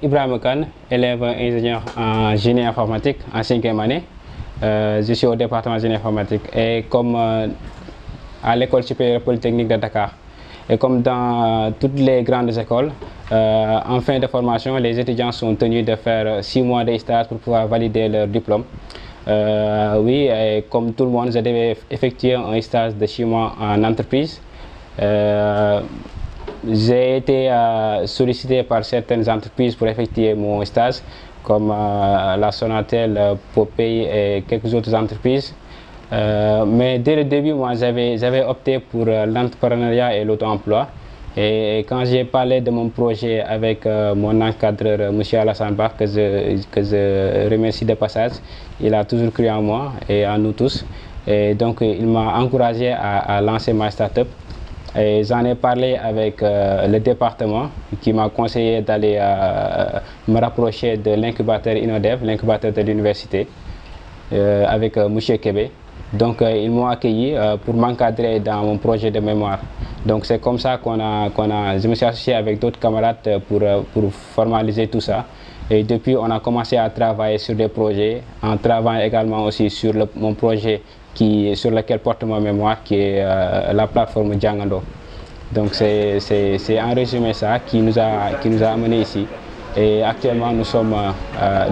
Ibrahima Kane, élève ingénieur en génie informatique en 5e année. Je suis au département de génie informatique et comme à l'école supérieure polytechnique de Dakar. Et comme dans toutes les grandes écoles, en fin de formation, les étudiants sont tenus de faire 6 mois de stage pour pouvoir valider leur diplôme. Oui, et comme tout le monde, je devais effectuer un stage de 6 mois en entreprise. J'ai été sollicité par certaines entreprises pour effectuer mon stage, comme la Sonatel, Popeye et quelques autres entreprises. Mais dès le début, moi, j'avais opté pour l'entrepreneuriat et l'auto-emploi. Et quand j'ai parlé de mon projet avec mon encadreur, M. Alassane Ba, que je remercie de passage, il a toujours cru en moi et en nous tous. Et donc, il m'a encouragé à lancer ma start-up. Et j'en ai parlé avec le département qui m'a conseillé d'aller me rapprocher de l'incubateur INODEV, l'incubateur de l'université, avec M. Kébé. Donc ils m'ont accueilli pour m'encadrer dans mon projet de mémoire. Donc c'est comme ça je me suis associé avec d'autres camarades pour formaliser tout ça. Et depuis, on a commencé à travailler sur des projets, en travaillant également aussi sur mon projet sur lequel porte mon mémoire, qui est la plateforme Djangando. Donc c'est en résumé ça qui nous a amenés ici. Et actuellement, nous sommes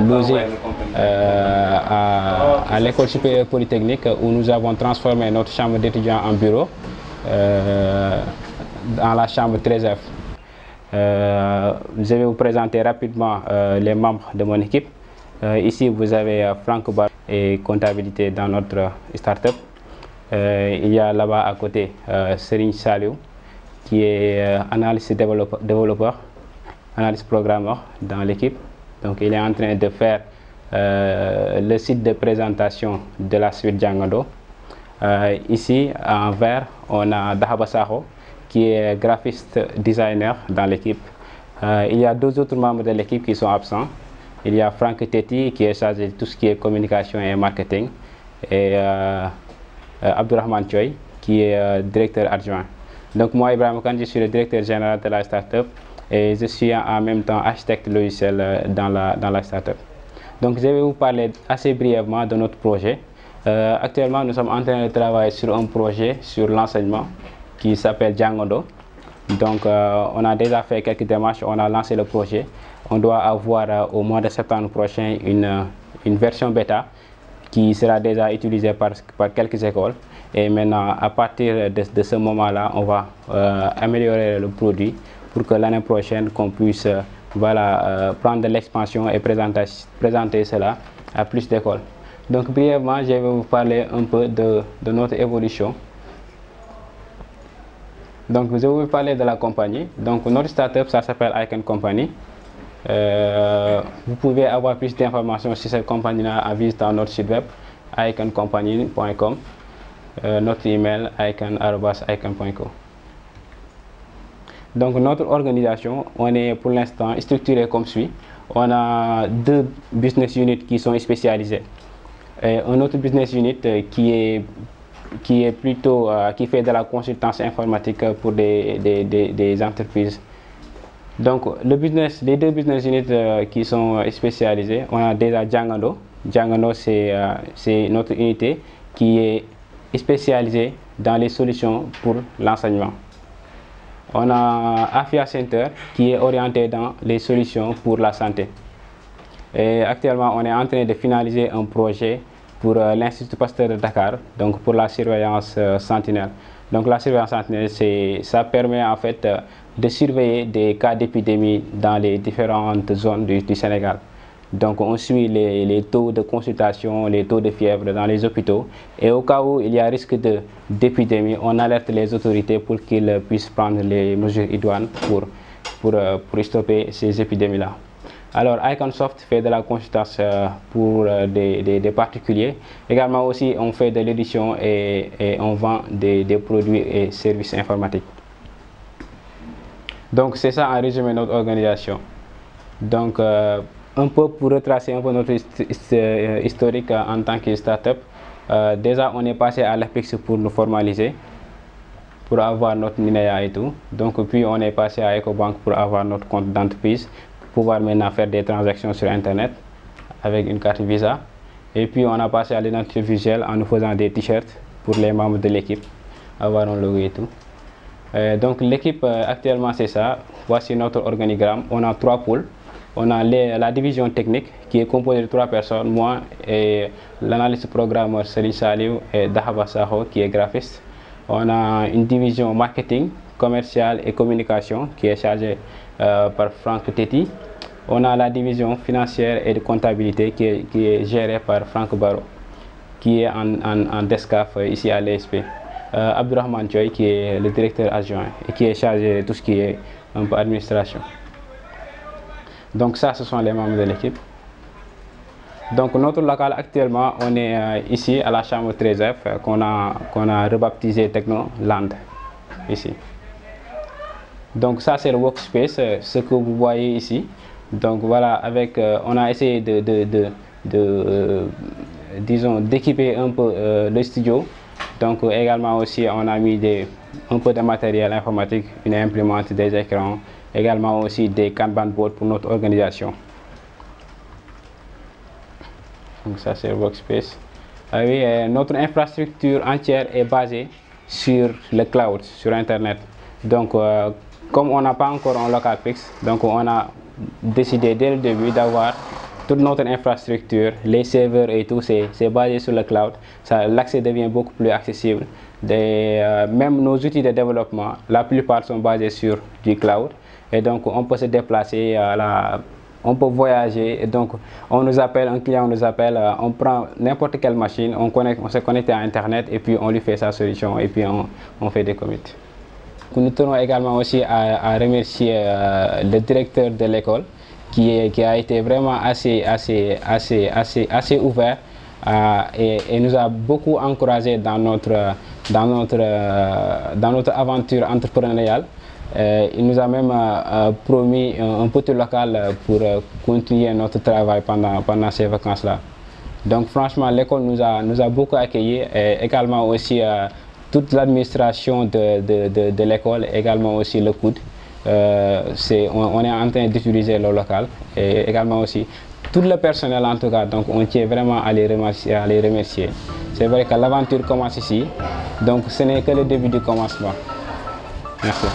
logés à l'école supérieure polytechnique où nous avons transformé notre chambre d'étudiants en bureau dans la chambre 13F. Je vais vous présenter rapidement les membres de mon équipe. Ici, vous avez Franck Bar et comptabilité dans notre start-up. Il y a là-bas à côté Serigne Saliou qui est analyste développeur, analyste programmeur dans l'équipe. Donc il est en train de faire le site de présentation de la suite Djangando. Ici en vert, on a Dahaba Sakho qui est graphiste designer dans l'équipe. Il y a 2 autres membres de l'équipe qui sont absents. Il y a Franck Teti qui est chargé de tout ce qui est communication et marketing, et Abdourahmane Thioy qui est directeur adjoint. Donc moi, Ibrahima Kane, je suis le directeur général de la start-up et je suis en même temps architecte logiciel dans la start-up. Donc je vais vous parler assez brièvement de notre projet. Actuellement, nous sommes en train de travailler sur un projet sur l'enseignement qui s'appelle Djangando. Donc on a déjà fait quelques démarches, on a lancé le projet. On doit avoir au mois de septembre prochain une version bêta qui sera déjà utilisée par quelques écoles. Et maintenant, à partir de ce moment-là, on va améliorer le produit pour que l'année prochaine, qu'on puisse prendre de l'expansion et présenter cela à plus d'écoles. Donc brièvement, je vais vous parler un peu de notre évolution. Donc je vais vous parler de la compagnie. Donc notre startup, ça s'appelle Icon Company. Vous pouvez avoir plus d'informations sur cette compagnie-là en visitant notre site web iconcompany.com, notre email icon@icon.co. Donc notre organisation, on est pour l'instant structuré comme suit. On a 2 business units qui sont spécialisés. Et un autre business unit qui fait de la consultance informatique pour des entreprises. Donc les 2 business units qui sont spécialisés, on a déjà Djangando. Djangando, c'est notre unité qui est spécialisée dans les solutions pour l'enseignement. On a Afia Center qui est orienté dans les solutions pour la santé. Et actuellement, on est en train de finaliser un projet pour l'Institut Pasteur de Dakar, donc pour la surveillance sentinelle. Donc la surveillance sentinelle, ça permet en fait de surveiller des cas d'épidémie dans les différentes zones du Sénégal. Donc on suit les taux de consultation, les taux de fièvre dans les hôpitaux, et au cas où il y a risque d'épidémie, on alerte les autorités pour qu'ils puissent prendre les mesures idoines pour stopper ces épidémies-là. Alors Iconsoft fait de la consultance pour des particuliers. Également aussi on fait de l'édition et on vend des produits et services informatiques. Donc c'est ça en résumé notre organisation. Donc un peu pour retracer un peu notre historique en tant que start-up. Déjà on est passé à l'APEX pour nous formaliser, pour avoir notre NINEA et tout. Donc puis on est passé à EcoBank pour avoir notre compte d'entreprise. pouvoir maintenant faire des transactions sur Internet avec une carte Visa. Et puis on a passé à l'identité visuelle en nous faisant des t-shirts pour les membres de l'équipe, avoir un logo et tout. Donc l'équipe actuellement c'est ça. Voici notre organigramme. On a 3 pôles. On a la division technique qui est composée de 3 personnes, moi et l'analyste programmeur Serigne Saliou et Dahaba Sakho qui est graphiste. On a une division marketing, commercial et communication qui est chargée par Franck Téti. On a la division financière et de comptabilité qui est gérée par Franck Baro, qui est en DESCAF ici à l'ESP. Abdourahmane Thioye qui est le directeur adjoint et qui est chargé de tout ce qui est un peu administration. Donc ça, ce sont les membres de l'équipe. Donc notre local actuellement, on est ici à la chambre 13F qu'on a rebaptisé Techno Land ici. Donc ça c'est le workspace, ce que vous voyez ici. Donc voilà, avec on a essayé disons d'équiper un peu le studio. Donc également aussi on a mis un peu de matériel informatique, une imprimante, des écrans, également aussi des Kanban boards pour notre organisation. Donc ça c'est le workspace. Oui, notre infrastructure entière est basée sur le cloud, sur Internet. Donc comme on n'a pas encore un local fixe, donc on a décidé dès le début d'avoir toute notre infrastructure, les serveurs et tout, c'est basé sur le cloud. L'accès devient beaucoup plus accessible. Même nos outils de développement, la plupart sont basés sur du cloud. Et donc on peut se déplacer, on peut voyager. Et donc on nous appelle, un client nous appelle, on prend n'importe quelle machine, on se connecte à Internet et puis on lui fait sa solution et puis on fait des commits. Nous tenons également aussi à remercier le directeur de l'école qui a été vraiment assez ouvert et nous a beaucoup encouragé dans notre aventure entrepreneuriale. Il nous a même promis un petit local pour continuer notre travail pendant ces vacances-là. Donc franchement, l'école nous a beaucoup accueillis et également aussi toute l'administration de l'école, également aussi le COUD. On est en train d'utiliser le local et également aussi tout le personnel en tout cas, donc on tient vraiment à les remercier. C'est vrai que l'aventure commence ici, donc ce n'est que le début du commencement. Merci.